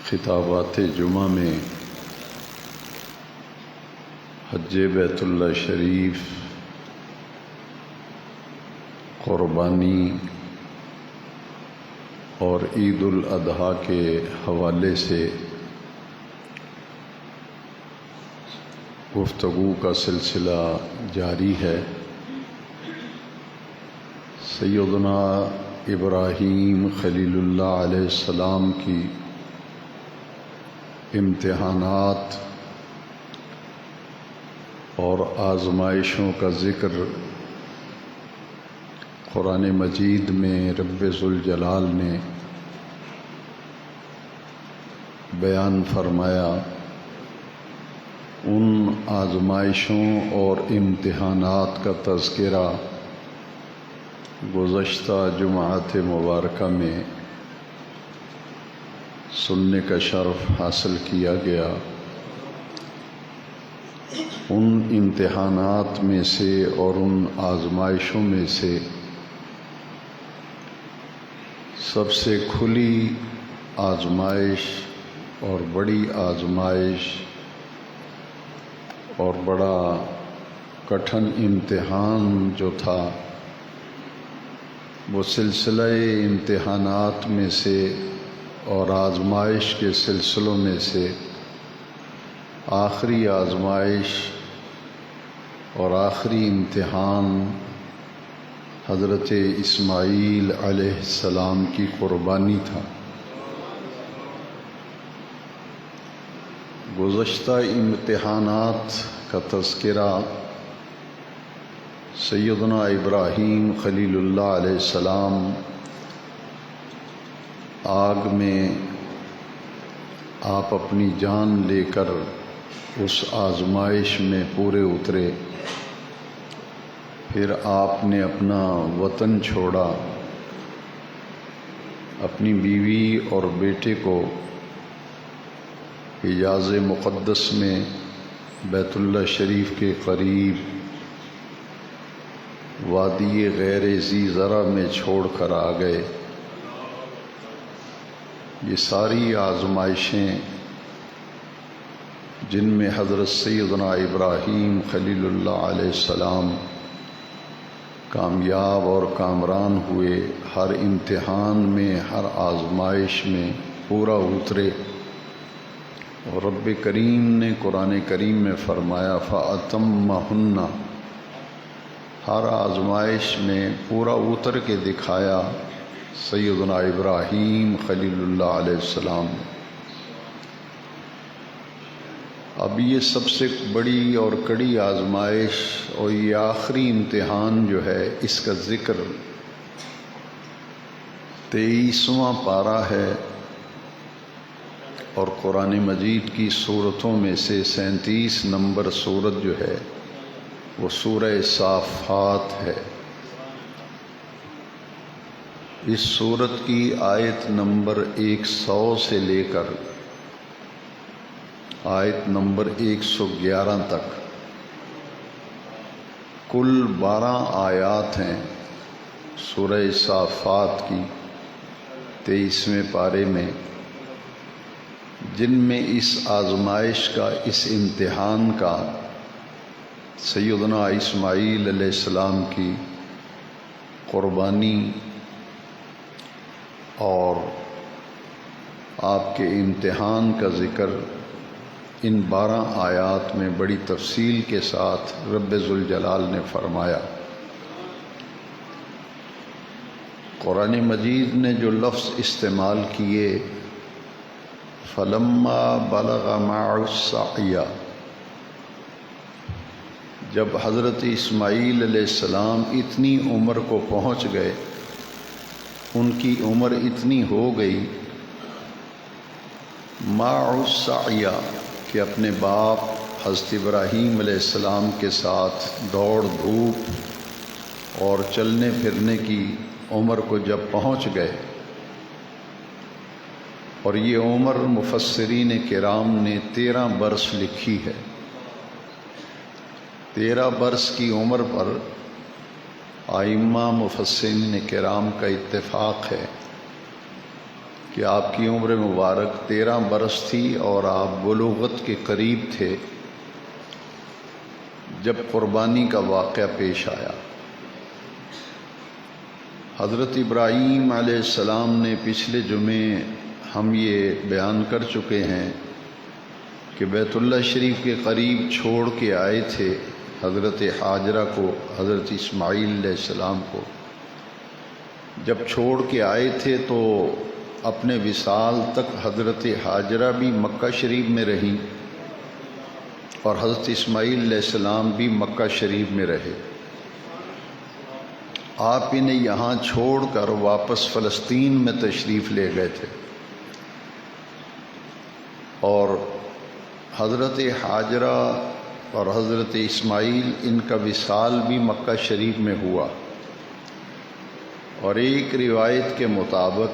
خطابات جمعہ میں حج بیت اللہ شریف، قربانی اور عید الاضحیٰ کے حوالے سے گفتگو کا سلسلہ جاری ہے۔ سیدنا ابراہیم خلیل اللہ علیہ السلام کی امتحانات اور آزمائشوں کا ذکر قرآن مجید میں رب ذوالجلال نے بیان فرمایا۔ ان آزمائشوں اور امتحانات کا تذکرہ گزشتہ جمعات مبارکہ میں سننے کا شرف حاصل کیا گیا۔ ان امتحانات میں سے اور ان آزمائشوں میں سے سب سے کھلی آزمائش اور بڑی آزمائش اور بڑا کٹھن امتحان جو تھا، وہ سلسلہ امتحانات میں سے اور آزمائش کے سلسلوں میں سے آخری آزمائش اور آخری امتحان حضرت اسماعیل علیہ السلام کی قربانی تھا۔ گزشتہ امتحانات کا تذکرہ سیدنا ابراہیم خلیل اللہ علیہ السلام آگ میں آپ اپنی جان لے کر اس آزمائش میں پورے اترے، پھر آپ نے اپنا وطن چھوڑا، اپنی بیوی اور بیٹے کو حجاز مقدس میں بیت اللہ شریف کے قریب وادی غیر ذی زرع میں چھوڑ کر آ گئے۔ یہ ساری آزمائشیں جن میں حضرت سیدنا ابراہیم خلیل اللہ علیہ السلام کامیاب اور کامران ہوئے، ہر امتحان میں، ہر آزمائش میں پورا اترے، اور رب کریم نے قرآن کریم میں فرمایا فَأَتَمَّهُنَّ، ہر آزمائش میں پورا اتر کے دکھایا سیدنا ابراہیم خلیل اللہ علیہ السلام۔ اب یہ سب سے بڑی اور کڑی آزمائش اور یہ آخری امتحان جو ہے، اس کا ذکر 23واں پارہ ہے، اور قرآن مجید کی سورتوں میں سے 37 نمبر سورت جو ہے وہ سورہ صافات ہے۔ اس سورت کی آیت نمبر 100 سے لے کر آیت نمبر 111 تک کل 12 آیات ہیں سورہ صافات کی 23ویں پارے میں، جن میں اس آزمائش کا، اس امتحان کا، سیدنا اسماعیل علیہ السلام کی قربانی اور آپ کے امتحان کا ذکر ان 12 آیات میں بڑی تفصیل کے ساتھ رب ذوالجلال نے فرمایا۔ قرآن مجید نے جو لفظ استعمال کیے فَلَمَّا بَلَغَ مَعَهُ السَّعْيَ، جب حضرت اسماعیل علیہ السلام اتنی عمر کو پہنچ گئے، ان کی عمر اتنی ہو گئی، مَعَهُ السَّعْيَ، کہ اپنے باپ حضرت ابراہیم علیہ السلام کے ساتھ دوڑ دھوپ اور چلنے پھرنے کی عمر کو جب پہنچ گئے، اور یہ عمر مفسرین کرام نے 13 برس لکھی ہے۔ 13 برس کی عمر پر ائمہ مفسرین کرام کا اتفاق ہے کہ آپ کی عمر مبارک 13 برس تھی اور آپ بلوغت کے قریب تھے جب قربانی کا واقعہ پیش آیا۔ حضرت ابراہیم علیہ السلام نے پچھلے جمعے ہم یہ بیان کر چکے ہیں کہ بیت اللہ شریف کے قریب چھوڑ کے آئے تھے حضرت حاجرہ کو، حضرت اسماعیل علیہ السلام کو۔ جب چھوڑ کے آئے تھے تو اپنے وصال تک حضرت حاجرہ بھی مکہ شریف میں رہیں اور حضرت اسماعیل علیہ السلام بھی مکہ شریف میں رہے۔ آپ انہیں یہاں چھوڑ کر واپس فلسطین میں تشریف لے گئے تھے، اور حضرت حاجرہ اور حضرت اسماعیل ان کا وصال بھی مکہ شریف میں ہوا، اور ایک روایت کے مطابق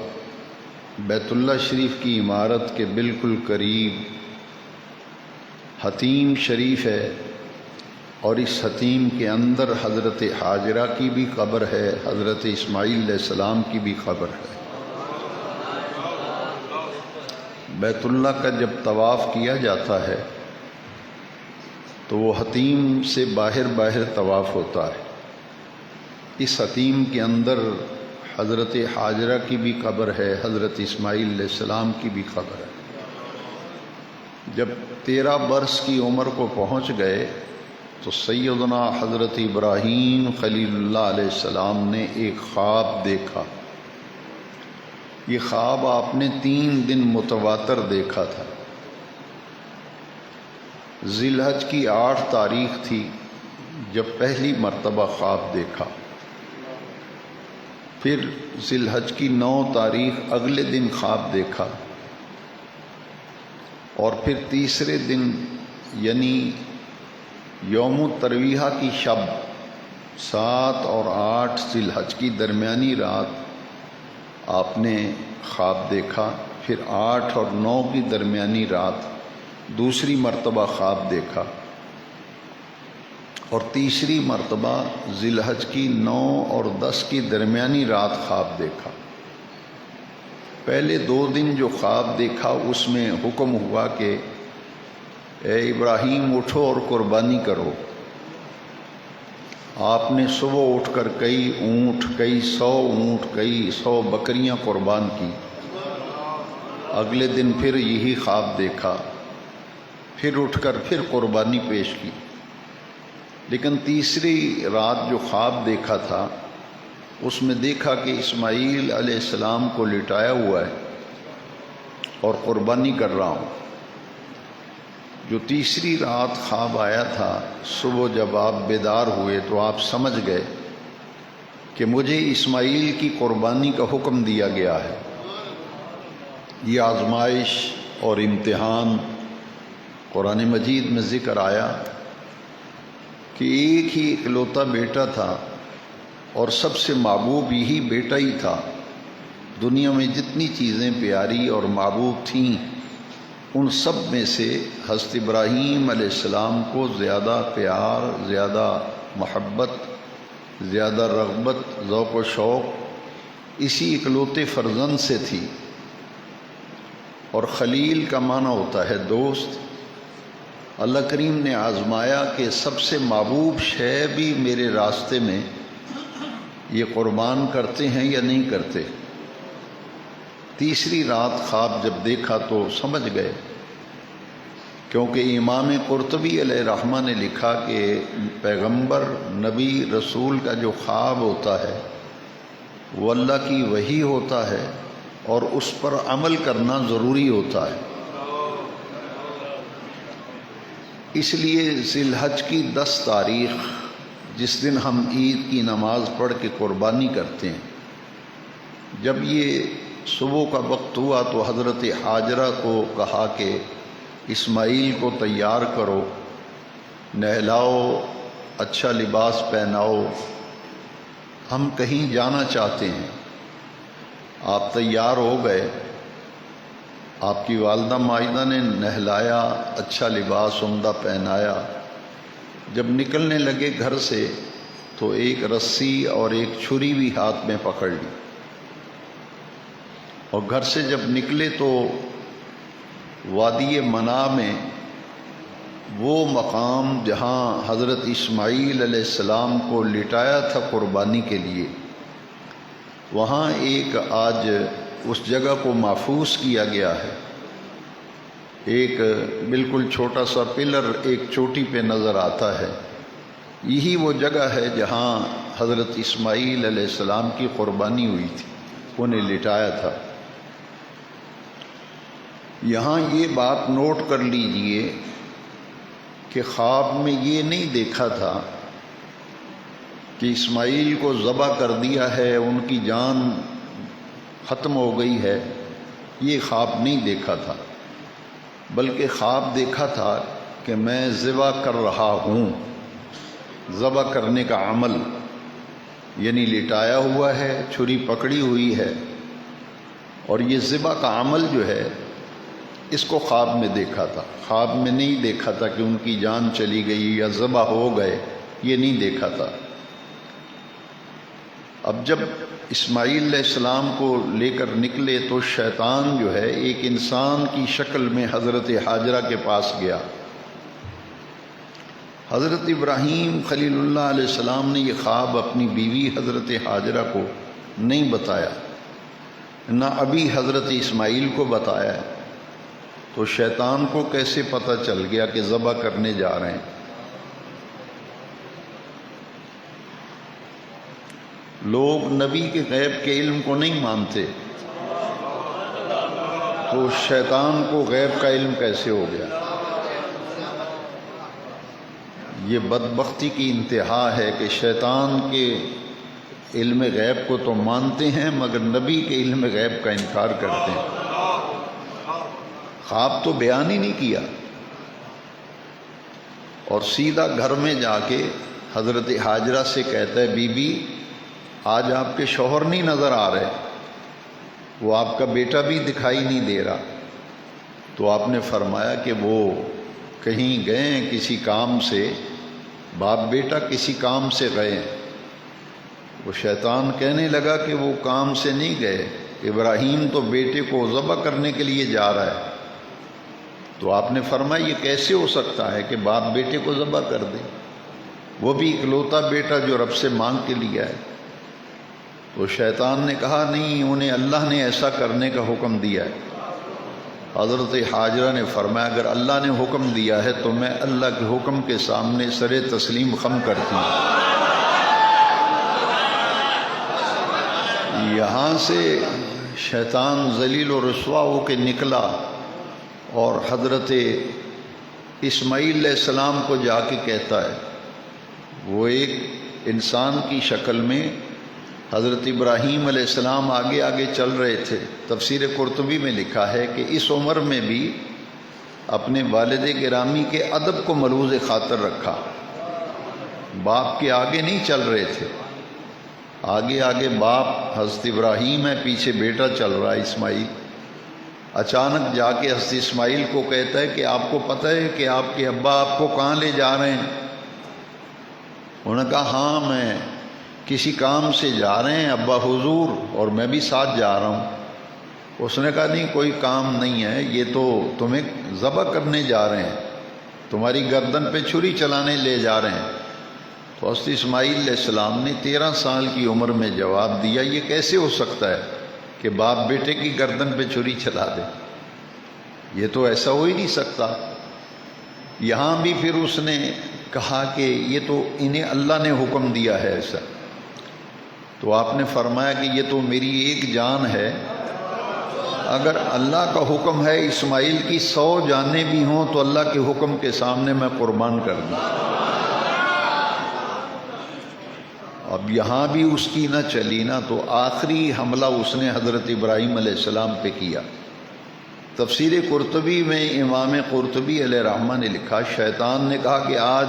بیت اللہ شریف کی عمارت کے بالکل قریب حتیم شریف ہے، اور اس حتیم کے اندر حضرت حاجرہ کی بھی قبر ہے، حضرت اسماعیل علیہ السلام کی بھی قبر ہے۔ بیت اللہ کا جب طواف کیا جاتا ہے تو وہ حتیم سے باہر طواف ہوتا ہے۔ اس حتیم کے اندر حضرت حاجرہ کی بھی قبر ہے، حضرت اسماعیل علیہ السلام کی بھی قبر ہے۔ جب 13 برس کی عمر کو پہنچ گئے تو سیدنا حضرت ابراہیم خلیل اللہ علیہ السلام نے ایک خواب دیکھا۔ یہ خواب آپ نے 3 دن متواتر دیکھا تھا۔ ذی الحج کی 8 تاریخ تھی جب پہلی مرتبہ خواب دیکھا، پھر ذی الحج کی 9 تاریخ اگلے دن خواب دیکھا، اور پھر تیسرے دن یعنی یوم الترویہ کی شب 7 اور 8 ذی الحج کی درمیانی رات آپ نے خواب دیکھا، پھر 8 اور 9 کی درمیانی رات دوسری مرتبہ خواب دیکھا، اور تیسری مرتبہ ذی الحج کی 9 اور 10 کی درمیانی رات خواب دیکھا۔ پہلے 2 دن جو خواب دیکھا اس میں حکم ہوا کہ اے ابراہیم اٹھو اور قربانی کرو۔ آپ نے صبح اٹھ کر کئی اونٹ، کئی 100 اونٹ، کئی 100 بکریاں قربان کی۔ اگلے دن پھر یہی خواب دیکھا، پھر اٹھ کر پھر قربانی پیش کی۔ لیکن تیسری رات جو خواب دیکھا تھا اس میں دیکھا کہ اسماعیل علیہ السلام کو لٹایا ہوا ہے اور قربانی کر رہا ہوں۔ جو تیسری رات خواب آیا تھا، صبح جب آپ بیدار ہوئے تو آپ سمجھ گئے کہ مجھے اسماعیل کی قربانی کا حکم دیا گیا ہے۔ یہ آزمائش اور امتحان قرآن مجید میں ذکر آیا کہ ایک ہی اکلوتا بیٹا تھا اور سب سے محبوب یہی بیٹا ہی تھا۔ دنیا میں جتنی چیزیں پیاری اور محبوب تھیں ان سب میں سے حضرت ابراہیم علیہ السلام کو زیادہ پیار، زیادہ محبت، زیادہ رغبت، ذوق و شوق اسی اکلوتے فرزند سے تھی۔ اور خلیل کا معنی ہوتا ہے دوست۔ اللہ کریم نے آزمایا کہ سب سے محبوب شے بھی میرے راستے میں یہ قربان کرتے ہیں یا نہیں کرتے۔ تیسری رات خواب جب دیکھا تو سمجھ گئے، کیونکہ امام قرطبی علیہ رحمہ نے لکھا کہ پیغمبر، نبی، رسول کا جو خواب ہوتا ہے وہ اللہ کی وحی ہوتا ہے اور اس پر عمل کرنا ضروری ہوتا ہے۔ اس لیے ذی الحج کی 10 تاریخ جس دن ہم عید کی نماز پڑھ کے قربانی کرتے ہیں، جب یہ صبح کا وقت ہوا تو حضرت حاجرہ کو کہا کہ اسماعیل کو تیار کرو، نہلاؤ، اچھا لباس پہناؤ، ہم کہیں جانا چاہتے ہیں۔ آپ تیار ہو گئے، آپ کی والدہ ماجدہ نے نہلایا، اچھا لباس عمدہ پہنایا۔ جب نکلنے لگے گھر سے تو ایک رسی اور ایک چھری بھی ہاتھ میں پکڑ لی، اور گھر سے جب نکلے تو وادی منا میں وہ مقام جہاں حضرت اسماعیل علیہ السلام کو لٹایا تھا قربانی کے لیے، وہاں ایک آج اس جگہ کو محفوظ کیا گیا ہے۔ ایک بالکل چھوٹا سا پلر ایک چوٹی پہ نظر آتا ہے، یہی وہ جگہ ہے جہاں حضرت اسماعیل علیہ السلام کی قربانی ہوئی تھی، انہیں لٹایا تھا۔ یہاں یہ بات نوٹ کر لیجئے کہ خواب میں یہ نہیں دیکھا تھا کہ اسماعیل کو ذبح کر دیا ہے، ان کی جان ختم ہو گئی ہے، یہ خواب نہیں دیکھا تھا، بلکہ خواب دیکھا تھا کہ میں ذبح کر رہا ہوں۔ ذبح کرنے کا عمل یعنی لٹایا ہوا ہے، چھری پکڑی ہوئی ہے، اور یہ ذبح کا عمل جو ہے اس کو خواب میں دیکھا تھا۔ خواب میں نہیں دیکھا تھا کہ ان کی جان چلی گئی یا ذبح ہو گئے، یہ نہیں دیکھا تھا۔ اب جب اسماعیل علیہ السلام کو لے کر نکلے تو شیطان جو ہے ایک انسان کی شکل میں حضرت حاجرہ کے پاس گیا۔ حضرت ابراہیم خلیل اللہ علیہ السلام نے یہ خواب اپنی بیوی حضرت حاجرہ کو نہیں بتایا، نہ ابھی حضرت اسماعیل کو بتایا ہے، تو شیطان کو کیسے پتہ چل گیا کہ ذبح کرنے جا رہے ہیں؟ لوگ نبی کے غیب کے علم کو نہیں مانتے، تو شیطان کو غیب کا علم کیسے ہو گیا؟ یہ بدبختی کی انتہا ہے کہ شیطان کے علم غیب کو تو مانتے ہیں مگر نبی کے علم غیب کا انکار کرتے ہیں۔ خواب تو بیان ہی نہیں کیا، اور سیدھا گھر میں جا کے حضرت حاجرہ سے کہتا ہے، بی بی آج آپ کے شوہر نہیں نظر آ رہے، وہ آپ کا بیٹا بھی دکھائی نہیں دے رہا۔ تو آپ نے فرمایا کہ وہ کہیں گئے ہیں کسی کام سے، باپ بیٹا کسی کام سے گئے ہیں۔ وہ شیطان کہنے لگا کہ وہ کام سے نہیں گئے، ابراہیم تو بیٹے کو ذبح کرنے کے لیے جا رہا ہے۔ تو آپ نے فرمایا یہ کیسے ہو سکتا ہے کہ باپ بیٹے کو ذبح کر دے، وہ بھی اکلوتا بیٹا جو رب سے مانگ کے لیا ہے۔ تو شیطان نے کہا نہیں، انہیں اللہ نے ایسا کرنے کا حکم دیا ہے۔ حضرت حاجرہ نے فرمایا اگر اللہ نے حکم دیا ہے تو میں اللہ کے حکم کے سامنے سر تسلیم خم کرتی ہوں۔ یہاں سے شیطان ذلیل و رسوا ہو کے نکلا اور حضرت اسماعیل علیہ السلام کو جا کے کہتا ہے، وہ ایک انسان کی شکل میں حضرت ابراہیم علیہ السلام آگے آگے چل رہے تھے۔ تفسیر قرطبی میں لکھا ہے کہ اس عمر میں بھی اپنے والد گرامی کے ادب کو ملحوظ خاطر رکھا، باپ کے آگے نہیں چل رہے تھے، آگے آگے باپ حضرت ابراہیم ہے، پیچھے بیٹا چل رہا ہے اسماعیل۔ اچانک جا کے حضرت اسماعیل کو کہتا ہے کہ آپ کو پتہ ہے کہ آپ کے ابا آپ کو کہاں لے جا رہے ہیں؟ انہوں نے کہا ہاں میں کسی کام سے جا رہے ہیں ابا حضور، اور میں بھی ساتھ جا رہا ہوں۔ اس نے کہا نہیں کوئی کام نہیں ہے، یہ تو تمہیں ذبح کرنے جا رہے ہیں، تمہاری گردن پہ چھری چلانے لے جا رہے ہیں۔ تو حضرت اسماعیل علیہ السلام نے 13 سال کی عمر میں جواب دیا یہ کیسے ہو سکتا ہے کہ باپ بیٹے کی گردن پہ چھری چلا دے، یہ تو ایسا ہو ہی نہیں سکتا۔ یہاں بھی پھر اس نے کہا کہ یہ تو انہیں اللہ نے حکم دیا ہے ایسا۔ تو آپ نے فرمایا کہ یہ تو میری ایک جان ہے، اگر اللہ کا حکم ہے اسماعیل کی 100 جانیں بھی ہوں تو اللہ کے حکم کے سامنے میں قربان کر دوں۔ اب یہاں بھی اس کی نہ چلی نا، تو آخری حملہ اس نے حضرت ابراہیم علیہ السلام پہ کیا۔ تفسیر قرطبی میں امام قرطبی علیہ رحمہ نے لکھا شیطان نے کہا کہ آج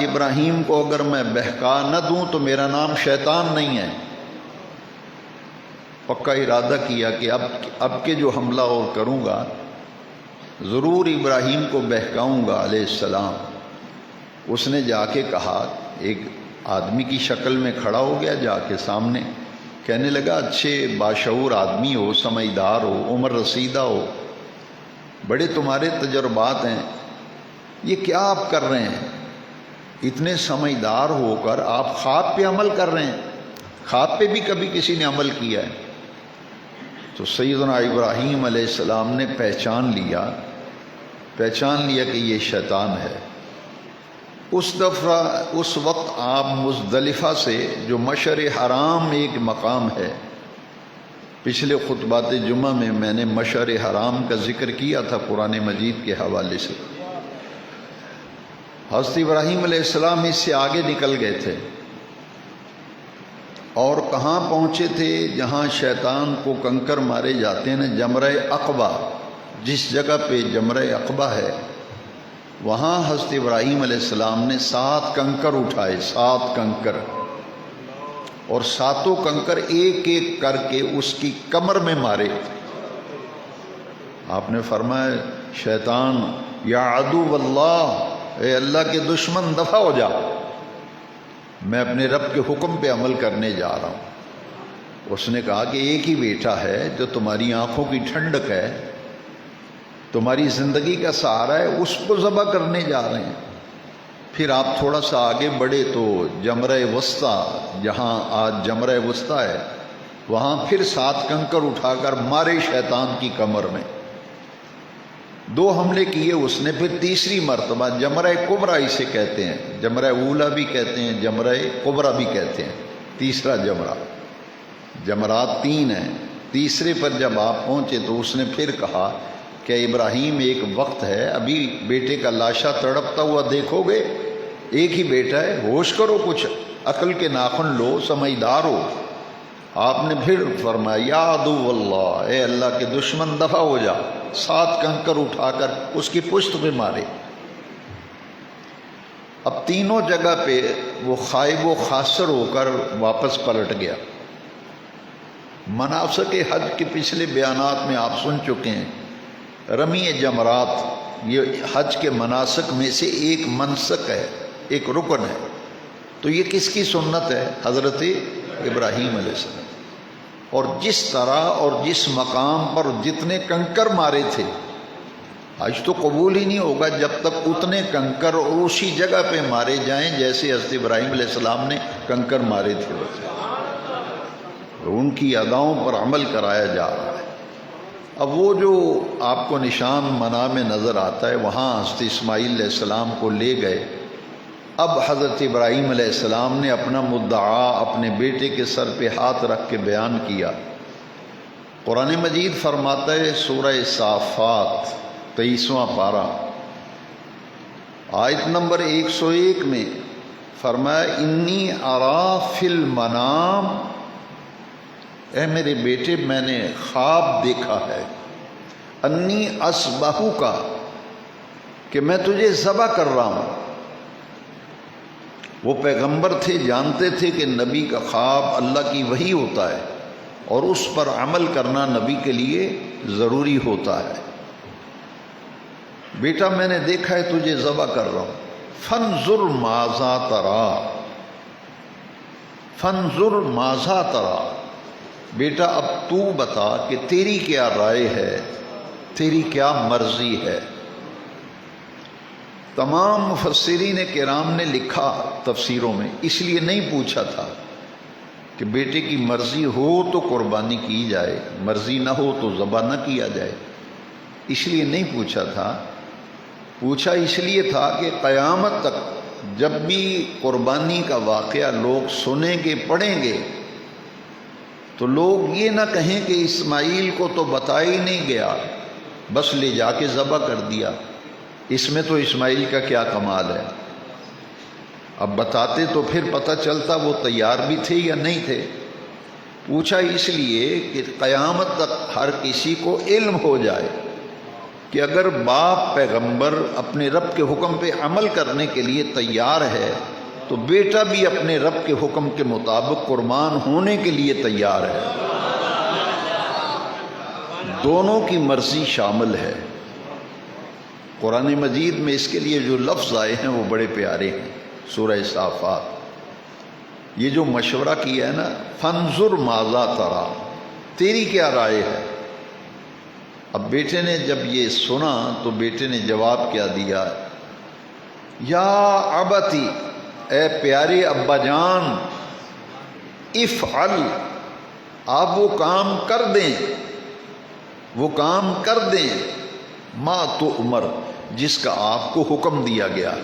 ابراہیم کو اگر میں بہکا نہ دوں تو میرا نام شیطان نہیں ہے۔ پکا ارادہ کیا کہ اب کے جو حملہ اور کروں گا ضرور ابراہیم کو بہکاؤں گا علیہ السلام۔ اس نے جا کے کہا، ایک آدمی کی شکل میں کھڑا ہو گیا جا کے سامنے کہنے لگا اچھے باشعور آدمی ہو، سمجھدار ہو، عمر رسیدہ ہو، بڑے تمہارے تجربات ہیں، یہ کیا آپ کر رہے ہیں؟ اتنے سمجھدار ہو کر آپ خواب پہ عمل کر رہے ہیں؟ خواب پہ بھی کبھی کسی نے عمل کیا ہے؟ تو سیدنا ابراہیم علیہ السلام نے پہچان لیا کہ یہ شیطان ہے۔ اس وقت آپ مزدلفہ سے، جو مشعر حرام ایک مقام ہے، پچھلے خطبات جمعہ میں میں نے مشعر حرام کا ذکر کیا تھا قرآن مجید کے حوالے سے، حضرت ابراہیم علیہ السلام اس سے آگے نکل گئے تھے اور کہاں پہنچے تھے؟ جہاں شیطان کو کنکر مارے جاتے ہیں نا، جمرہ عقبہ، جس جگہ پہ جمرہ عقبہ ہے وہاں حضرت ابراہیم علیہ السلام نے 7 کنکر اٹھائے، 7 کنکر، اور 7 کنکر ایک ایک کر کے اس کی کمر میں مارے۔ آپ نے فرمایا شیطان یا عدو اللہ، اے اللہ کے دشمن دفع ہو جا، میں اپنے رب کے حکم پہ عمل کرنے جا رہا ہوں۔ اس نے کہا کہ ایک ہی بیٹا ہے جو تمہاری آنکھوں کی ٹھنڈک ہے، تمہاری زندگی کا سہارا ہے، اس کو ذبح کرنے جا رہے ہیں۔ پھر آپ تھوڑا سا آگے بڑھے تو جمرہ وسطیٰ، جہاں آج جمرہ وسطیٰ ہے، وہاں پھر 7 کنکر اٹھا کر مارے شیطان کی کمر میں۔ 2 حملے کیے اس نے، پھر تیسری مرتبہ جمرہ کبریٰ اسے کہتے ہیں، جمرہ اولا بھی کہتے ہیں، جمرہ کبریٰ بھی کہتے ہیں، تیسرا جمرہ، جمرات 3 ہیں۔ تیسرے پر جب آپ پہنچے تو اس نے پھر کہا کہ ابراہیم ایک وقت ہے، ابھی بیٹے کا لاشا تڑپتا ہوا دیکھو گے؟ ایک ہی بیٹا ہے، ہوش کرو، کچھ عقل کے ناخن لو، سمجھدار ہو۔ آپ نے پھر فرمایا یا عدو اللہ، اے اللہ کے دشمن دفع ہو جا، 7 کنکر اٹھا کر اس کی پشت پہ مارے۔ اب تینوں جگہ پہ وہ خائب و خاسر ہو کر واپس پلٹ گیا۔ مناسک حج کے پچھلے بیانات میں آپ سن چکے ہیں، رمی جمرات یہ حج کے مناسک میں سے ایک منسک ہے، ایک رکن ہے۔ تو یہ کس کی سنت ہے؟ حضرت ابراہیم علیہ السلام۔ اور جس طرح اور جس مقام پر جتنے کنکر مارے تھے، حج تو قبول ہی نہیں ہوگا جب تک اتنے کنکر اور اسی جگہ پہ مارے جائیں جیسے حضرت ابراہیم علیہ السلام نے کنکر مارے تھے۔ ان کی اداؤں پر عمل کرایا جا رہا ہے۔ اب وہ جو آپ کو نشان منام میں نظر آتا ہے، وہاں حضرت اسماعیل علیہ السلام کو لے گئے۔ اب حضرت ابراہیم علیہ السلام نے اپنا مدعا اپنے بیٹے کے سر پہ ہاتھ رکھ کے بیان کیا۔ قرآن مجید فرماتا ہے سورہ صافات 23واں پارہ آیت نمبر 101 میں فرمایا انی ارا فی المنام، اے میرے بیٹے میں نے خواب دیکھا ہے، انی اذبحو کا، کہ میں تجھے ذبح کر رہا ہوں۔ وہ پیغمبر تھے، جانتے تھے کہ نبی کا خواب اللہ کی وحی ہوتا ہے اور اس پر عمل کرنا نبی کے لیے ضروری ہوتا ہے۔ بیٹا میں نے دیکھا ہے تجھے ذبح کر رہا ہوں، فانظر ماذا تری، فانظر ماذا تری، بیٹا اب تو بتا کہ تیری کیا رائے ہے، تیری کیا مرضی ہے۔ تمام مفسرین کرام نے لکھا تفسیروں میں، اس لیے نہیں پوچھا تھا کہ بیٹے کی مرضی ہو تو قربانی کی جائے، مرضی نہ ہو تو ذبح نہ کیا جائے، اس لیے نہیں پوچھا تھا۔ پوچھا اس لیے تھا کہ قیامت تک جب بھی قربانی کا واقعہ لوگ سنیں گے، پڑھیں گے، تو لوگ یہ نہ کہیں کہ اسماعیل کو تو بتایا ہی نہیں گیا، بس لے جا کے ذبح کر دیا، اس میں تو اسماعیل کا کیا کمال ہے۔ اب بتاتے تو پھر پتہ چلتا وہ تیار بھی تھے یا نہیں تھے۔ پوچھا اس لیے کہ قیامت تک ہر کسی کو علم ہو جائے کہ اگر باپ پیغمبر اپنے رب کے حکم پہ عمل کرنے کے لیے تیار ہے تو بیٹا بھی اپنے رب کے حکم کے مطابق قربان ہونے کے لیے تیار ہے۔ دونوں کی مرضی شامل ہے۔ قرآن مجید میں اس کے لیے جو لفظ آئے ہیں وہ بڑے پیارے ہیں۔ سورہ صافات یہ جو مشورہ کیا ہے نا، فانظر ماذا ترا، تیری کیا رائے ہے؟ اب بیٹے نے جب یہ سنا تو بیٹے نے جواب کیا دیا، یا ابتی، اے پیارے ابا جان، افعل، آپ وہ کام کر دیں، وہ کام کر دیں، ما تؤمر، جس کا آپ کو حکم دیا گیا،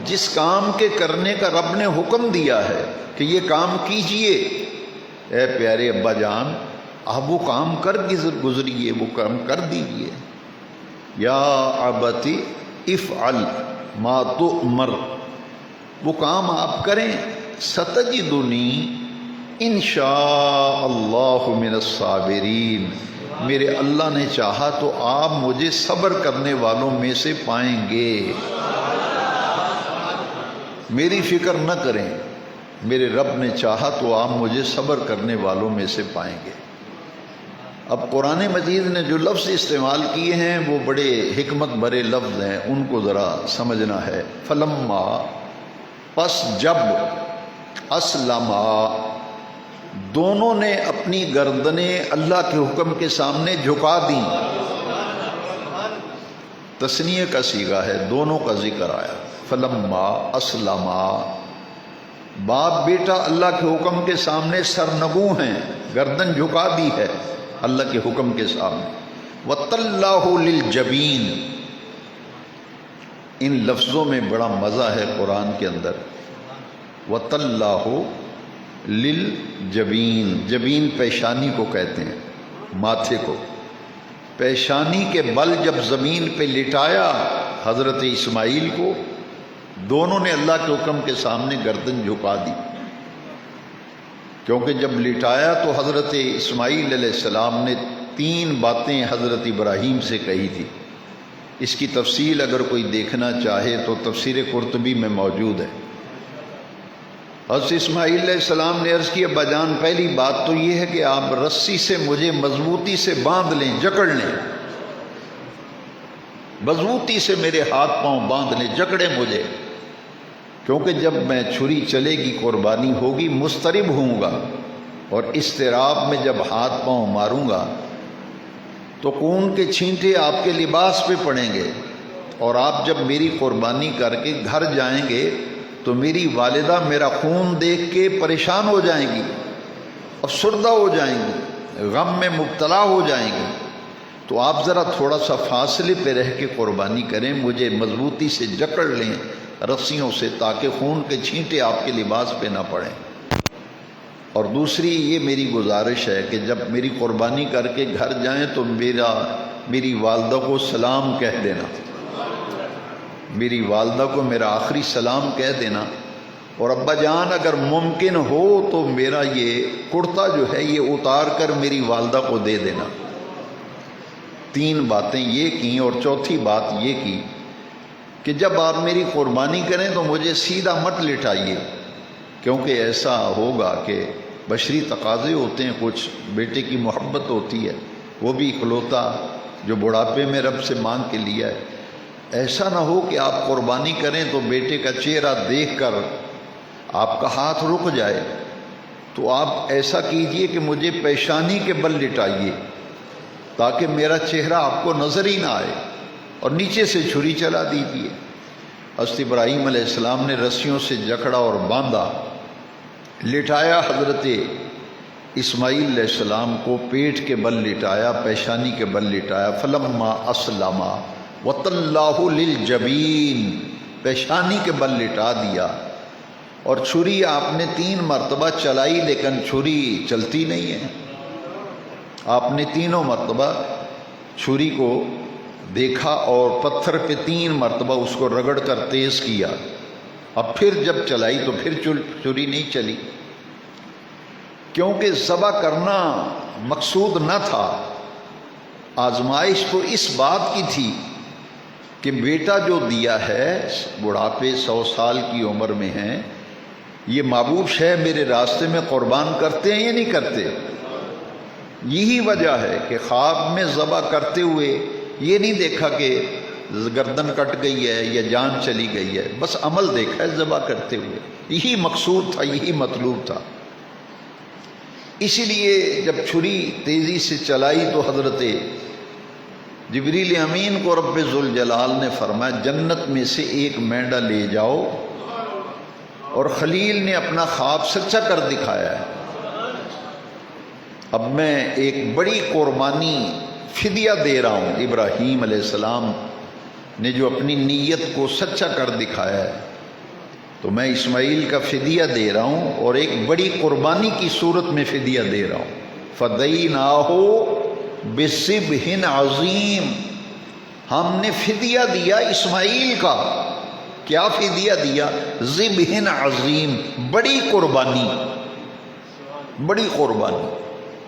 جس کام کے کرنے کا رب نے حکم دیا ہے کہ یہ کام کیجئے، اے پیارے ابا جان آپ وہ کام کر گزریے، وہ کام کر دیجئے۔ یا ابتی افعل ما تؤمر، وہ کام آپ کریں، ستجدنی انشاء اللہ من الصابرین، میرے اللہ نے چاہا تو آپ مجھے صبر کرنے والوں میں سے پائیں گے۔ میری فکر نہ کریں، میرے رب نے چاہا تو آپ مجھے صبر کرنے والوں میں سے پائیں گے۔ اب قرآن مجید نے جو لفظ استعمال کیے ہیں وہ بڑے حکمت بھرے لفظ ہیں، ان کو ذرا سمجھنا ہے۔ فلما، پس جب، اسلما، دونوں نے اپنی گردنیں اللہ کے حکم کے سامنے جھکا دیں۔ تثنیہ کا صیغہ ہے، دونوں کا ذکر آیا۔ فلما اسلما، باپ بیٹا اللہ کے حکم کے سامنے سرنگوں ہیں، گردن جھکا دی ہے اللہ کے حکم کے سامنے۔ وَتَلَّهُ لِلْجَبِينِ، ان لفظوں میں بڑا مزہ ہے قرآن کے اندر۔ وَتَلَّهُ لِلْجَبِينِ، جبین پیشانی کو کہتے ہیں، ماتھے کو۔ پیشانی کے بل جب زمین پہ لٹایا حضرت اسماعیل کو، دونوں نے اللہ کے حکم کے سامنے گردن جھکا دی، کیونکہ جب لٹایا تو حضرت اسماعیل علیہ السلام نے 3 باتیں حضرت ابراہیم سے کہی تھی۔ اس کی تفصیل اگر کوئی دیکھنا چاہے تو تفسیر قرطبی میں موجود ہے۔ حضرت اسماعیل علیہ السلام نے عرض کیا، ابا جان پہلی بات تو یہ ہے کہ آپ رسی سے مجھے مضبوطی سے باندھ لیں، جکڑ لیں، مضبوطی سے میرے ہاتھ پاؤں باندھ لیں، جکڑیں مجھے، کیونکہ جب میں چھری چلے گی قربانی ہوگی مضطرب ہوں گا، اور اضطراب میں جب ہاتھ پاؤں ماروں گا تو خون کے چھینٹے آپ کے لباس پہ پڑیں گے، اور آپ جب میری قربانی کر کے گھر جائیں گے تو میری والدہ میرا خون دیکھ کے پریشان ہو جائیں گی، افسردہ ہو جائیں گی، غم میں مبتلا ہو جائیں گی، تو آپ ذرا تھوڑا سا فاصلے پہ رہ کے قربانی کریں، مجھے مضبوطی سے جکڑ لیں رسیوں سے، تاکہ خون کے چھینٹے آپ کے لباس پہ نہ پڑیں۔ اور دوسری یہ میری گزارش ہے کہ جب میری قربانی کر کے گھر جائیں تو میری والدہ کو سلام کہہ دینا، میری والدہ کو میرا آخری سلام کہہ دینا، اور ابا جان اگر ممکن ہو تو میرا یہ کرتا جو ہے یہ اتار کر میری والدہ کو دے دینا۔ 3 باتیں یہ کی، اور چوتھی بات یہ کی کہ جب آپ میری قربانی کریں تو مجھے سیدھا مت لٹائیے، کیونکہ ایسا ہوگا کہ بشری تقاضے ہوتے ہیں، کچھ بیٹے کی محبت ہوتی ہے، وہ بھی اکلوتا جو بڑھاپے میں رب سے مانگ کے لیا ہے۔ ایسا نہ ہو کہ آپ قربانی کریں تو بیٹے کا چہرہ دیکھ کر آپ کا ہاتھ رک جائے، تو آپ ایسا کیجئے کہ مجھے پیشانی کے بل لٹائیے، تاکہ میرا چہرہ آپ کو نظر ہی نہ آئے، اور نیچے سے چھری چلا دیجیے۔ حضرت ابراہیم علیہ السلام نے رسیوں سے جکڑا اور باندھا، لٹایا حضرت اسماعیل علیہ السلام کو، پیٹ کے بل لٹایا، پیشانی کے بل لٹایا۔ فلما اسلما وَتَلَّهُ لِلْجَبِينِ، پیشانی کے بل لٹا دیا، اور چھری آپ نے 3 مرتبہ چلائی، لیکن چھری چلتی نہیں ہے۔ آپ نے 3 مرتبہ چھری کو دیکھا اور پتھر پہ 3 مرتبہ اس کو رگڑ کر تیز کیا، اب پھر جب چلائی تو پھر چھری نہیں چلی، کیونکہ ذبح کرنا مقصود نہ تھا، آزمائش تو اس بات کی تھی کہ بیٹا جو دیا ہے، بڑھاپے 100 سال کی عمر میں ہیں، یہ محبوب شے میرے راستے میں قربان کرتے ہیں یا نہیں کرتے؟ یہی وجہ ہے کہ خواب میں ذبح کرتے ہوئے یہ نہیں دیکھا کہ گردن کٹ گئی ہے یا جان چلی گئی ہے، بس عمل دیکھا ہے ذبح کرتے ہوئے، یہی مقصود تھا، یہی مطلوب تھا۔ اسی لیے جب چھری تیزی سے چلائی تو حضرت جبریل امین کو رب ذوالجلال نے فرمایا جنت میں سے ایک مینڈا لے جاؤ، اور خلیل نے اپنا خواب سچا کر دکھایا ہے۔ اب میں ایک بڑی قربانی فدیہ دے رہا ہوں، ابراہیم علیہ السلام نے جو اپنی نیت کو سچا کر دکھایا ہے، تو میں اسماعیل کا فدیہ دے رہا ہوں، اور ایک بڑی قربانی کی صورت میں فدیہ دے رہا ہوں۔ فَدَيْنَاهُ بِذِبْحٍ عَظِيمٍ، ہم نے فدیہ دیا اسماعیل کا۔ کیا فدیہ دیا؟ ذبح عظیم، بڑی قربانی، بڑی قربانی،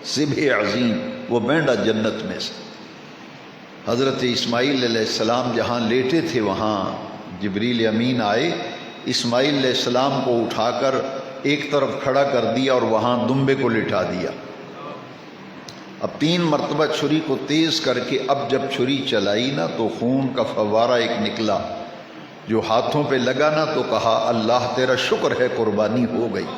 ذبح عظیم، وہ مینڈا جنت میں سے۔ حضرت اسماعیل علیہ السلام جہاں لیٹے تھے وہاں جبریل امین آئے، اسماعیل علیہ السلام کو اٹھا کر ایک طرف کھڑا کر دیا اور وہاں دمبے کو لٹا دیا۔ اب 3 مرتبہ چھری کو تیز کر کے اب جب چھری چلائی نا تو خون کا فوارہ ایک نکلا، جو ہاتھوں پہ لگا نا تو کہا اللہ تیرا شکر ہے قربانی ہو گئی۔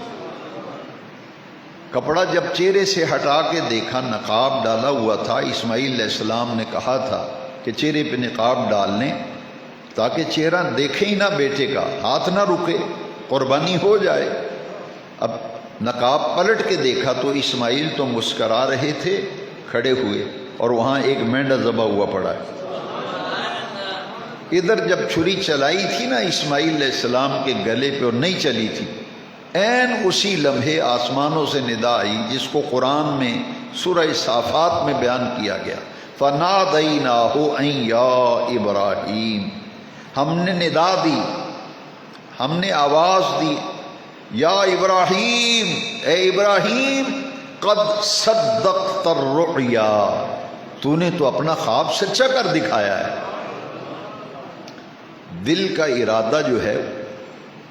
کپڑا جب چہرے سے ہٹا کے دیکھا نقاب ڈالا ہوا تھا، اسماعیل علیہ السلام نے کہا تھا کہ چہرے پہ نقاب ڈال لیں تاکہ چہرہ دیکھے ہی نہ بیٹے کا، ہاتھ نہ رکے، قربانی ہو جائے۔ اب نقاب پلٹ کے دیکھا تو اسماعیل تو مسکرا رہے تھے کھڑے ہوئے، اور وہاں ایک مینڈا ذبح ہوا پڑا ہے۔ ادھر جب چھری چلائی تھی نا اسماعیل علیہ السلام کے گلے پہ اور نہیں چلی تھی، عین اسی لمحے آسمانوں سے ندا آئی جس کو قرآن میں سورہ صافات میں بیان کیا گیا، فَنَادَيْنَاهُ أَن يَا إِبْرَاهِيمُ، ہم نے ندا دی، ہم نے آواز دی، یا ابراہیم، اے ابراہیم، قد صدقت الرؤیا، تو نے تو اپنا خواب سچا کر دکھایا ہے۔ دل کا ارادہ جو ہے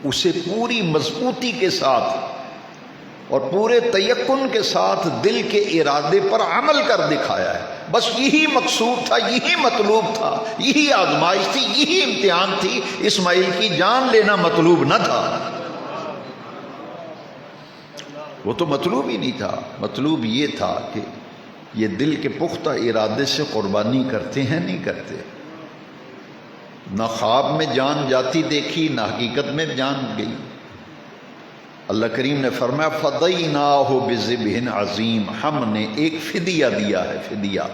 اسے پوری مضبوطی کے ساتھ اور پورے تیقن کے ساتھ دل کے ارادے پر عمل کر دکھایا ہے۔ بس یہی مقصود تھا، یہی مطلوب تھا، یہی آزمائش تھی، یہی امتحان تھی۔ اسماعیل کی جان لینا مطلوب نہ تھا، وہ تو مطلوب ہی نہیں تھا۔ مطلوب یہ تھا کہ یہ دل کے پختہ ارادے سے قربانی کرتے ہیں نہیں کرتے۔ نہ خواب میں جان جاتی دیکھی، نہ حقیقت میں جان گئی۔ اللہ کریم نے فرمایا فَدَيْنَاهُ بِذِبْحٍ عَظِيمٍ، ہم نے ایک فدیہ دیا ہے، فدیہ۔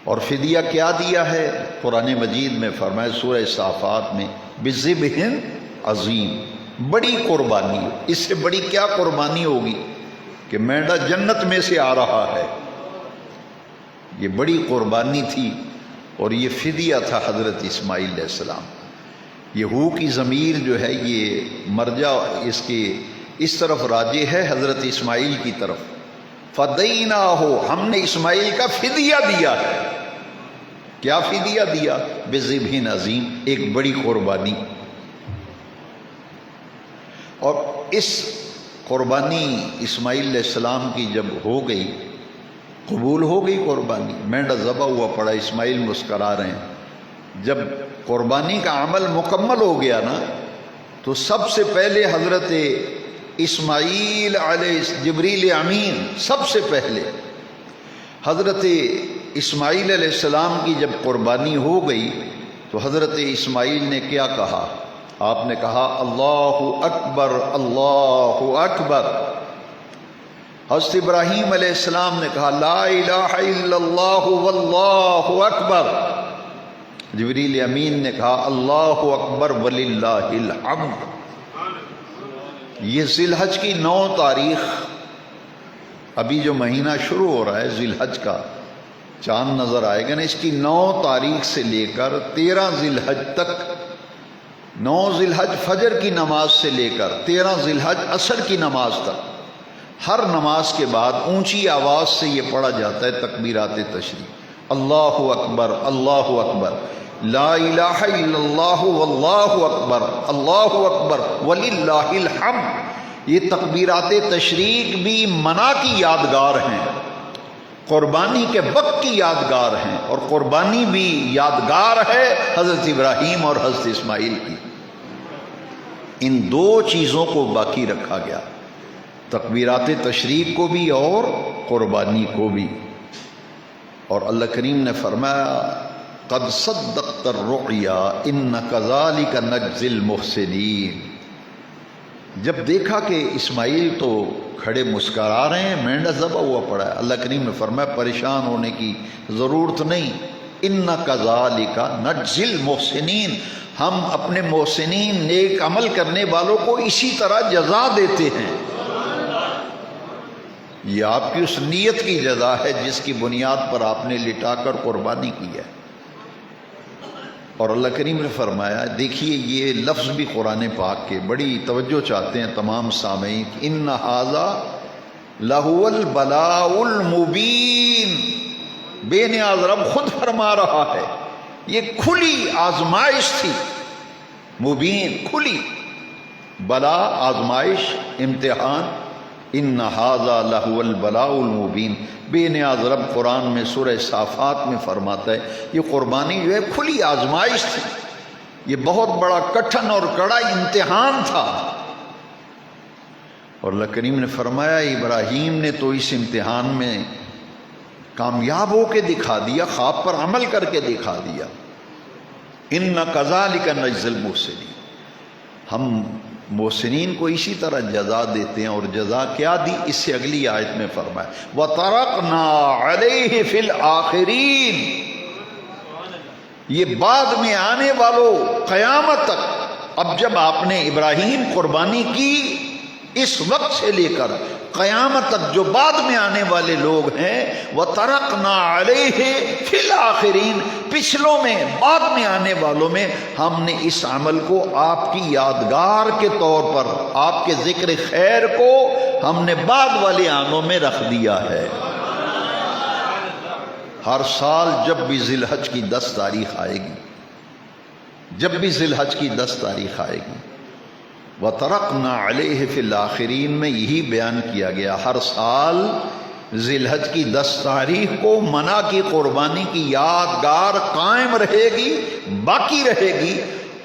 اور فدیہ کیا دیا ہے؟ قرآن مجید میں فرمایا سورہ صافات میں بِذِبْحٍ عَظِيمٍ، بڑی قربانی۔ اس سے بڑی کیا قربانی ہوگی کہ مینڈا جنت میں سے آ رہا ہے؟ یہ بڑی قربانی تھی، اور یہ فدیہ تھا حضرت اسماعیل علیہ السلام۔ یہ ہو کی ضمیر جو ہے یہ مرجع اس کے اس طرف راجع ہے، حضرت اسماعیل کی طرف۔ فَدَيْنَاهُ، ہم نے اسماعیل کا فدیہ دیا ہے۔ کیا فدیہ دیا؟ بِذِبْحٍ عَظِيمٍ، ایک بڑی قربانی۔ اور اس قربانی اسماعیل علیہ السلام کی جب ہو گئی، قبول ہو گئی قربانی، مینڈا ذبح ہوا پڑا، اسماعیل مسکرا رہے ہیں۔ جب قربانی کا عمل مکمل ہو گیا نا تو سب سے پہلے حضرت اسماعیل علیہ جبریل امین، سب سے پہلے حضرت اسماعیل علیہ السلام کی جب قربانی ہو گئی تو حضرت اسماعیل نے کیا کہا؟ آپ نے کہا اللہ اکبر، اللہ اکبر۔ حضرت ابراہیم علیہ السلام نے کہا لا الہ الا اللہ واللہ اکبر۔ جبریل امین نے کہا اللہ اکبر وللہ الحمد۔ یہ ذی الحج کی 9 تاریخ، ابھی جو مہینہ شروع ہو رہا ہے ذی الحج کا، چاند نظر آئے گا نا، اس کی 9 تاریخ سے لے کر 13 ذی الحج تک، 9 ذی الحج فجر کی نماز سے لے کر 13 ذی الحج عصر کی نماز تک، ہر نماز کے بعد اونچی آواز سے یہ پڑھا جاتا ہے تکبیرات تشریق، اللہ اکبر، اللہ اکبر، لا الہ الا اللہ واللہ اکبر، اللہ اکبر وللہ الحمد۔ یہ تکبیرات تشریق بھی منا کی یادگار ہیں، قربانی کے وقت کی یادگار ہیں، اور قربانی بھی یادگار ہے حضرت ابراہیم اور حضرت اسماعیل کی۔ ان دو چیزوں کو باقی رکھا گیا، تکبیرات تشریق کو بھی اور قربانی کو بھی۔ اور اللہ کریم نے فرمایا قد صدقت الرؤیا ان کذالک نجزی المحسنین۔ جب دیکھا کہ اسماعیل تو کھڑے مسکرا رہے ہیں، مینڈا ذبح ہوا پڑا ہے، اللہ کریم نے فرمایا پریشان ہونے کی ضرورت نہیں، ان کذالک نجزی المحسنین، ہم اپنے محسنین نیک عمل کرنے والوں کو اسی طرح جزا دیتے ہیں۔ یہ آپ کی اس نیت کی جزا ہے جس کی بنیاد پر آپ نے لٹا کر قربانی کی ہے۔ اور اللہ کریم نے فرمایا، دیکھیے یہ لفظ بھی قرآن پاک کے بڑی توجہ چاہتے ہیں تمام سامعین، ان ھذا لہو البلاء المبین، بے نیاز رب خود فرما رہا ہے یہ کھلی آزمائش تھی، مبین کھلی، بلا آزمائش امتحان، ان ھذا لہو البلاء المبین، بے نیاز رب قرآن میں سورہ صافات میں فرماتا ہے یہ قربانی جو ہے کھلی آزمائش تھی، یہ بہت بڑا کٹھن اور کڑا امتحان تھا۔ اور اللہ کریم نے فرمایا ابراہیم نے تو اس امتحان میں کامیاب ہو کے دکھا دیا، خواب پر عمل کر کے دکھا دیا۔ ان کذالک نجزی المحسنین، ہم محسنین کو اسی طرح جزا دیتے ہیں، اور جزا کیا دی اس سے اگلی آیت میں فرمایا وَتَرَكْنَا عَلَيْهِ فِي الْآخِرِينَ، یہ بعد میں آنے والوں قیامت تک، اب جب آپ نے ابراہیم قربانی کی اس وقت سے لے کر قیامت تک جو بعد میں آنے والے لوگ ہیں، وَتَرَكْنَا عَلَيْهِ فِي الْآخِرِينَ، پچھلوں میں بعد میں آنے والوں میں ہم نے اس عمل کو آپ کی یادگار کے طور پر، آپ کے ذکر خیر کو ہم نے بعد والے آنوں میں رکھ دیا ہے۔ ہر سال جب بھی ذی الحج کی 10 تاریخ آئے گی، جب بھی ذی الحج کی 10 تاریخ آئے گی، وَتَرَكْنَا عَلَيْهِ فِي الْآخِرِينَ میں یہی بیان کیا گیا، ہر سال ذی الحج کی 10 تاریخ کو منع کی قربانی کی یادگار قائم رہے گی، باقی رہے گی،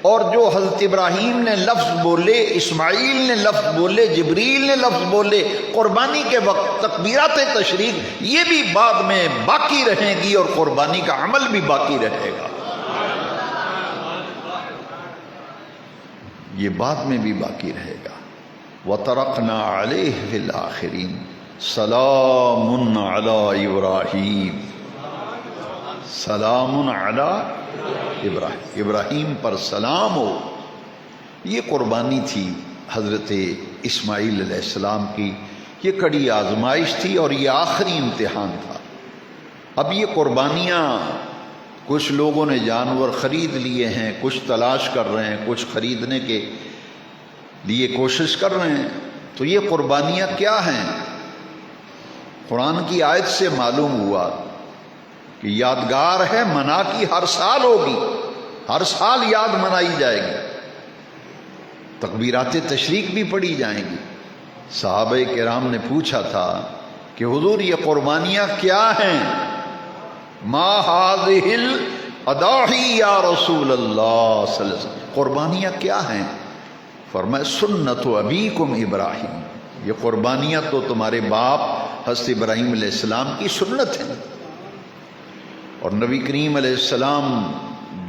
اور جو حضرت ابراہیم نے لفظ بولے، اسماعیل نے لفظ بولے، جبریل نے لفظ بولے قربانی کے وقت، تکبیرات تشریق، یہ بھی بعد میں باقی رہیں گی اور قربانی کا عمل بھی باقی رہے گا، یہ بعد میں بھی باقی رہے گا۔ وَتَرَكْنَا عَلَيْهِ فِي الْآخِرِينَ سَلَامٌ عَلَىٰ إِبْرَاہِيمَ، سلام علی ابراہیم، ابراہیم پر سلام ہو۔ یہ قربانی تھی حضرت اسماعیل علیہ السلام کی، یہ کڑی آزمائش تھی اور یہ آخری امتحان تھا۔ اب یہ قربانیاں کچھ لوگوں نے جانور خرید لیے ہیں، کچھ تلاش کر رہے ہیں، کچھ خریدنے کے لیے کوشش کر رہے ہیں، تو یہ قربانیاں کیا ہیں؟ قرآن کی آیت سے معلوم ہوا کہ یادگار ہے، منا کی ہر سال ہوگی، ہر سال یاد منائی جائے گی، تکبیرات تشریق بھی پڑھی جائیں گی۔ صحابہ کرام نے پوچھا تھا کہ حضور یہ قربانیاں کیا ہیں؟ ما هذه الاضاحی یا رسول اللہ صلی اللہ علیہ وسلم، قربانیاں کیا ہیں؟ فرمایا سنت ابیکم ابراہیم، یہ قربانیاں تو تمہارے باپ حضرت ابراہیم علیہ السلام کی سنت ہیں۔ اور نبی کریم علیہ السلام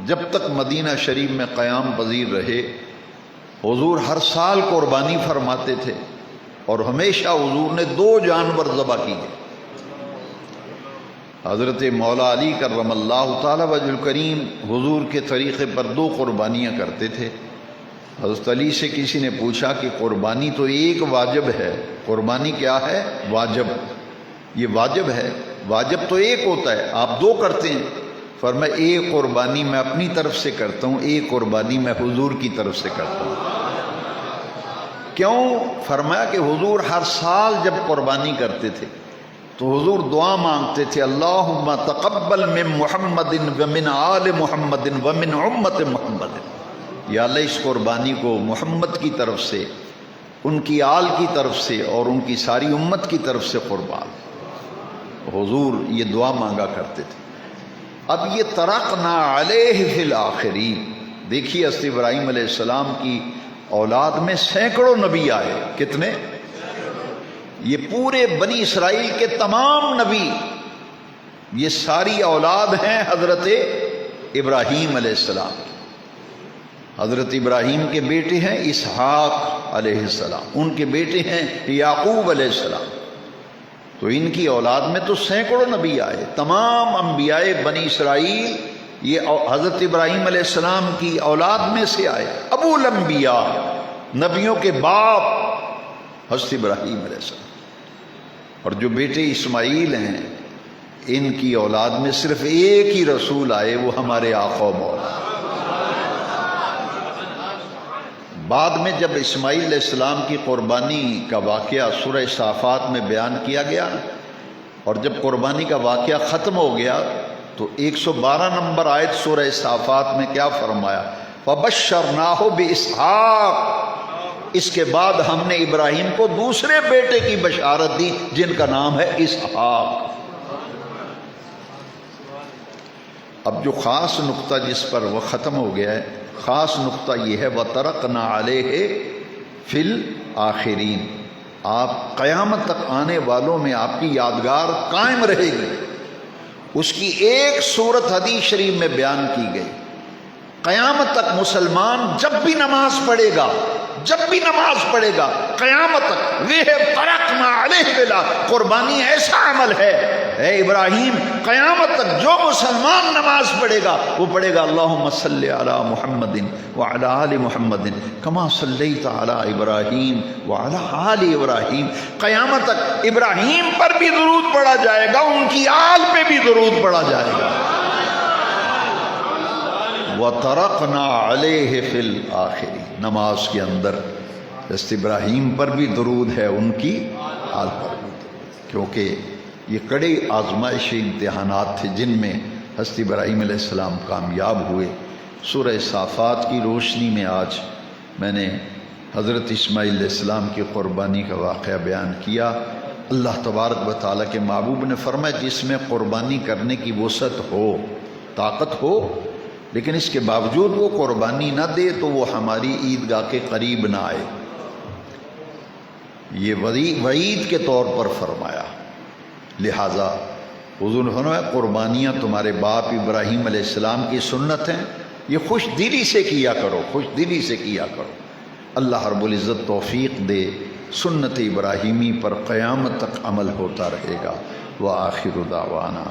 جب تک مدینہ شریف میں قیام پذیر رہے، حضور ہر سال قربانی فرماتے تھے، اور ہمیشہ حضور نے 2 جانور ذبح کیے۔ حضرت مولا علی کرم اللہ تعالی وجہ الکریم حضور کے طریقے پر 2 قربانیاں کرتے تھے۔ حضرت علی سے کسی نے پوچھا کہ قربانی تو ایک واجب ہے، قربانی کیا ہے؟ واجب، یہ واجب ہے، واجب تو ایک ہوتا ہے، آپ 2 کرتے ہیں۔ فرمایا ایک قربانی میں اپنی طرف سے کرتا ہوں، ایک قربانی میں حضور کی طرف سے کرتا ہوں۔ کیوں؟ فرمایا کہ حضور ہر سال جب قربانی کرتے تھے تو حضور دعا مانگتے تھے، اللہم تقبل من محمد ومن آل محمد ومن امت محمد، یا اللہ اس قربانی کو محمد کی طرف سے، ان کی آل کی طرف سے اور ان کی ساری امت کی طرف سے قربان۔ حضور یہ دعا مانگا کرتے تھے۔ اب یہ ترقنا علیہ فی الآخرین، دیکھیے حضرت ابراہیم علیہ السلام کی اولاد میں سینکڑوں نبی آئے، کتنے؟ یہ پورے بنی اسرائیل کے تمام نبی، یہ ساری اولاد ہیں حضرت ابراہیم علیہ السلام کی۔ حضرت ابراہیم کے بیٹے ہیں اسحاق علیہ السلام، ان کے بیٹے ہیں یعقوب علیہ السلام، تو ان کی اولاد میں تو سینکڑوں نبی آئے۔ تمام انبیاء بنی اسرائیل یہ حضرت ابراہیم علیہ السلام کی اولاد میں سے آئے۔ ابو الانبیاء، نبیوں کے باپ حضرت ابراہیم علیہ السلام، اور جو بیٹے اسماعیل ہیں ان کی اولاد میں صرف ایک ہی رسول آئے، وہ ہمارے آقا و مولا۔ بعد میں جب اسماعیل علیہ السلام کی قربانی کا واقعہ سورہ صافات میں بیان کیا گیا، اور جب قربانی کا واقعہ ختم ہو گیا تو 112 نمبر آیت سورہ صافات میں کیا فرمایا؟ فَبَشَّرْنَاهُ بِإِسْحَاقَ، اس کے بعد ہم نے ابراہیم کو دوسرے بیٹے کی بشارت دی جن کا نام ہے اسحاق۔ اب جو خاص نقطہ جس پر وہ ختم ہو گیا ہے، خاص نقطہ یہ ہے وَتَرَقْنَا عَلَيْهِ فِي الْآخِرِينَ، آپ قیامت تک آنے والوں میں آپ کی یادگار قائم رہے گی۔ اس کی ایک صورت حدیث شریف میں بیان کی گئی، قیامت تک مسلمان جب بھی نماز پڑھے گا، جب بھی نماز پڑھے گا قیامت تک، وَتَرَقْنَا عَلَيْهِ بِلَا، قربانی ایسا عمل ہے اے ابراہیم، قیامت تک جو مسلمان نماز پڑھے گا وہ پڑھے گا اللہم صلی علی محمد وعلی آل محمد کما صلیت علی ابراہیم وعلی آل ابراہیم۔ قیامت تک ابراہیم پر بھی درود پڑھا جائے گا، ان کی آل پہ بھی درود پڑھا جائے گا۔ وَتَرَقْنَا عَلَيْهِ فِي الْآخِرِينَ، نماز کے اندر حضرت ابراہیم پر بھی درود ہے، ان کی آل پر بھی درود، کیونکہ یہ کڑی آزمائشی امتحانات تھے جن میں حضرت ابراہیم علیہ السلام کامیاب ہوئے۔ سورہ صافات کی روشنی میں آج میں نے حضرت اسماعیل علیہ السلام کی قربانی کا واقعہ بیان کیا۔ اللہ تبارک و تعالیٰ کے محبوب نے فرمایا جس میں قربانی کرنے کی وسعت ہو، طاقت ہو، لیکن اس کے باوجود وہ قربانی نہ دے تو وہ ہماری عیدگاہ کے قریب نہ آئے، یہ وعید کے طور پر فرمایا۔ لہٰذا حضور نے فرمایا قربانیاں تمہارے باپ ابراہیم علیہ السلام کی سنت ہیں، یہ خوش دلی سے کیا کرو، خوش دلی سے کیا کرو۔ اللہ رب العزت توفیق دے، سنت ابراہیمی پر قیامت تک عمل ہوتا رہے گا۔ وآخر دعوانا